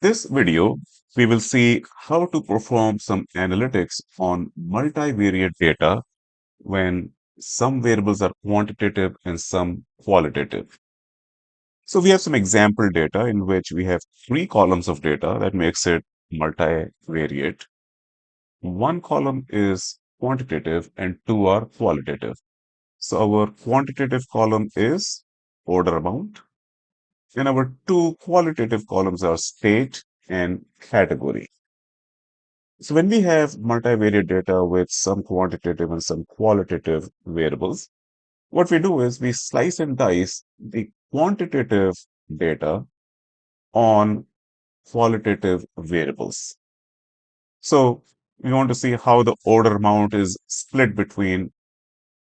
This video, we will see how to perform some analytics on multivariate data when some variables are quantitative and some qualitative. So we have some example data in which we have three columns of data that makes it multivariate. One column is quantitative and two are qualitative. So our quantitative column is order amount and our two qualitative columns are state and category. So when we have multivariate data with some quantitative and some qualitative variables, what we do is we slice and dice the quantitative data on qualitative variables. So we want to see how the order amount is split between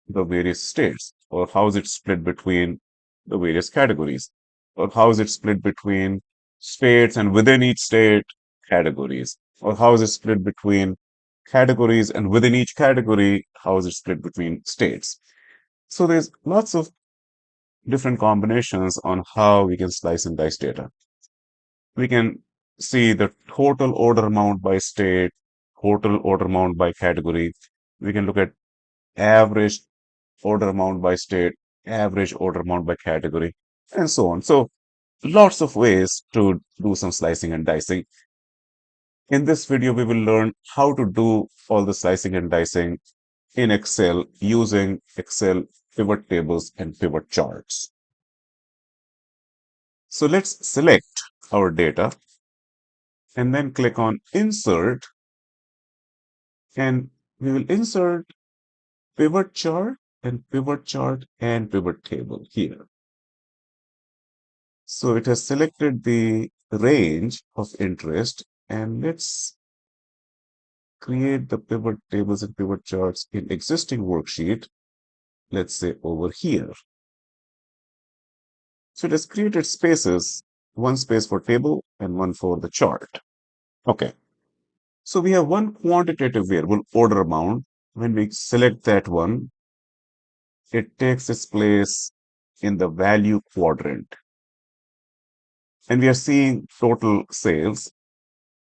the various states, or how is it split between the various categories, or how is it split between states and within each state categories, or how is it split between categories and within each category, how is it split between states. So there's lots of different combinations on how we can slice and dice data. We can see the total order amount by state, total order amount by category. We can look at average order amount by state, average order amount by category, and so on. So lots of ways to do some slicing and dicing. In this video, we will learn how to do all the slicing and dicing in Excel using Excel pivot tables and pivot charts. So let's select our data and then click on Insert, and we will insert pivot chart and pivot chart and pivot table here. So it has selected the range of interest, and let's create the pivot tables and pivot charts in existing worksheet, let's say over here. So it has created spaces, one space for table and one for the chart. Okay. So we have one quantitative variable, order amount. When we select that one, it takes its place in the value quadrant. And we are seeing total sales,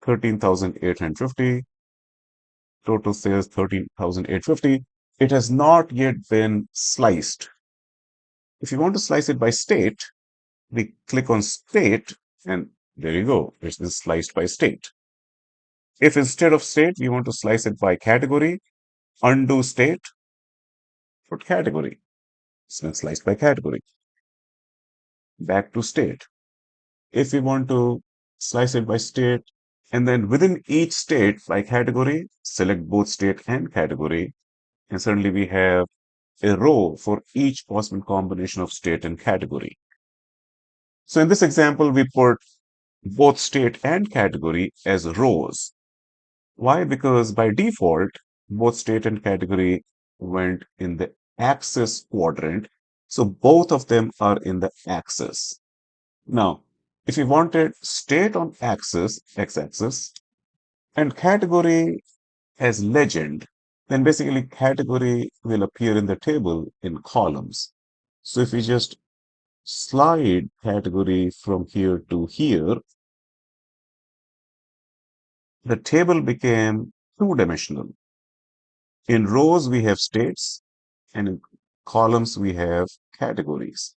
13,850. Total sales 13,850. It has not yet been sliced. If you want to slice it by state, we click on state and there you go. It's been sliced by state. If instead of state, we want to slice it by category, undo state, put category. It's been sliced by category. Back to state. If we want to slice it by state, and then within each state by category, select both state and category. And suddenly we have a row for each possible combination of state and category. So in this example, we put both state and category as rows. Why? Because by default, both state and category went in the axis quadrant. So both of them are in the axis. Now, if we wanted state on axis, x-axis, and category as legend, then basically category will appear in the table in columns. So if we just slide category from here to here, the table became two-dimensional. In rows, we have states, and in columns, we have categories.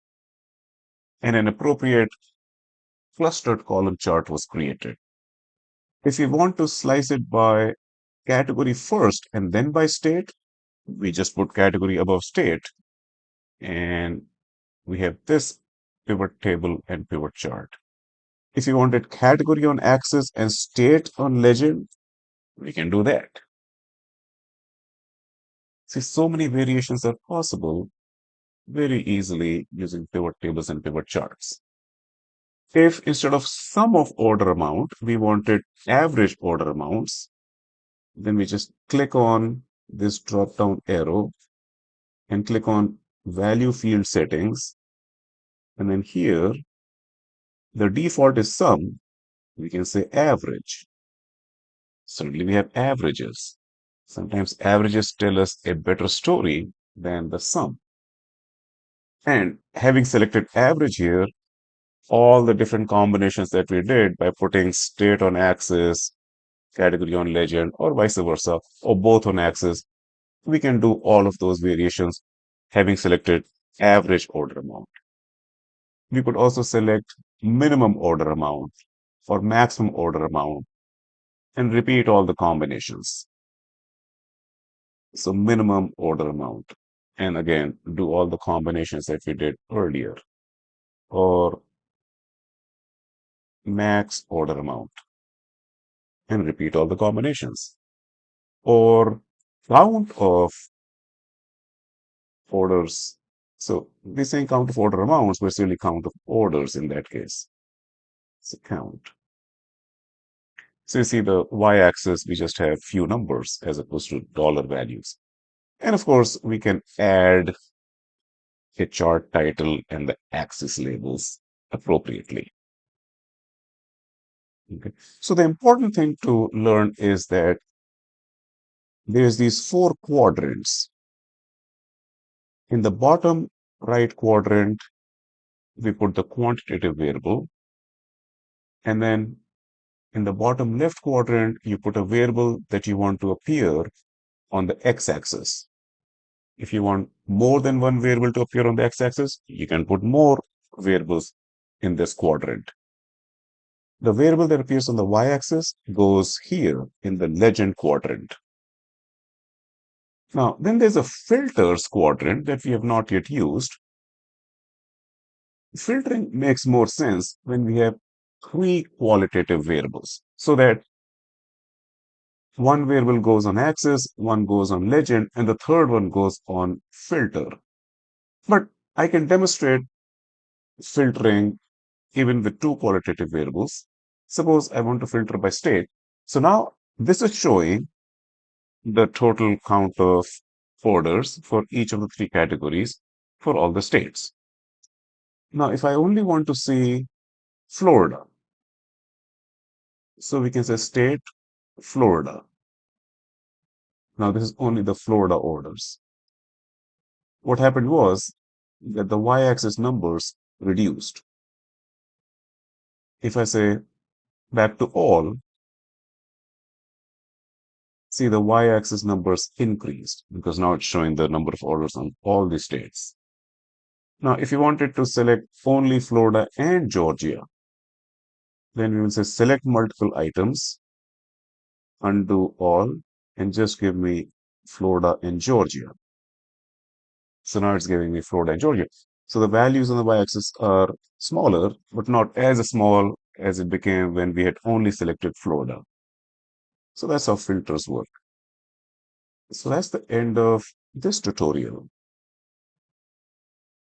And an appropriate clustered column chart was created. If we want to slice it by category first and then by state, we just put category above state, and we have this pivot table and pivot chart. If you wanted category on axis and state on legend, we can do that. See, so many variations are possible very easily using pivot tables and pivot charts. If instead of sum of order amount, we wanted average order amounts, then we just click on this drop down arrow and click on value field settings. And then here, the default is sum. We can say average. Suddenly we have averages. Sometimes averages tell us a better story than the sum. And having selected average here, all the different combinations that we did by putting state on axis, category on legend, or vice versa, or both on axis, we can do all of those variations having selected average order amount. We could also select minimum order amount or maximum order amount and repeat all the combinations. So minimum order amount. And again, do all the combinations that we did earlier. Or max order amount and repeat all the combinations. Or count of orders. So we're saying count of order amounts, but it's really count of orders in that case. So count. So you see the y-axis, we just have few numbers as opposed to dollar values. And of course, we can add a chart title and the axis labels appropriately. Okay. So the important thing to learn is that there's these four quadrants. In the bottom right quadrant, we put the quantitative variable. And then in the bottom left quadrant, you put a variable that you want to appear on the x-axis. If you want more than one variable to appear on the x-axis, you can put more variables in this quadrant. The variable that appears on the y-axis goes here in the legend quadrant. Now, then there's a filters quadrant that we have not yet used. Filtering makes more sense when we have three qualitative variables, so that one variable goes on axis, one goes on legend, and the third one goes on filter. But I can demonstrate filtering even with two qualitative variables. Suppose I want to filter by state. So now this is showing the total count of orders for each of the three categories for all the states. Now, if I only want to see Florida, so we can say state Florida. Now, this is only the Florida orders. What happened was that the y-axis numbers reduced. If I say back to all, see the y-axis numbers increased because now it's showing the number of orders on all the states. Now, if you wanted to select only Florida and Georgia, then we will say select multiple items, undo all, and just give me Florida and Georgia. So now it's giving me Florida and Georgia. So the values on the y-axis are smaller, but not as small as it became when we had only selected Florida. So that's how filters work. So that's the end of this tutorial.